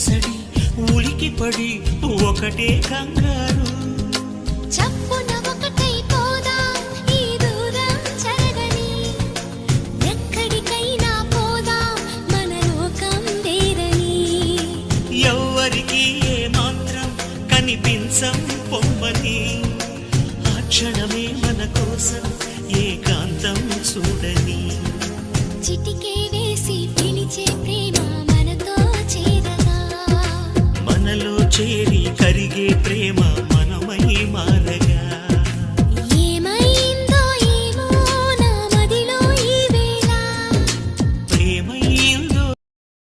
అలసడి ఉలికిపడి ఒకటే కంగారు. చప్పున ఒకటై పోదా ఈ దూరం చెరగని, ఎక్కడికైనా పోదా మన లోకం వేరని. ఎవ్వరికి ఏ మాత్రం కనిపించం పొమ్మని, ఆ క్షణమే మన కోసం ఏకాంతం చూడని. చిటికే వేసి పిలిచే ప్రేమ మనతో చేరగా, మనలో చేరి కరిగే ప్రేమ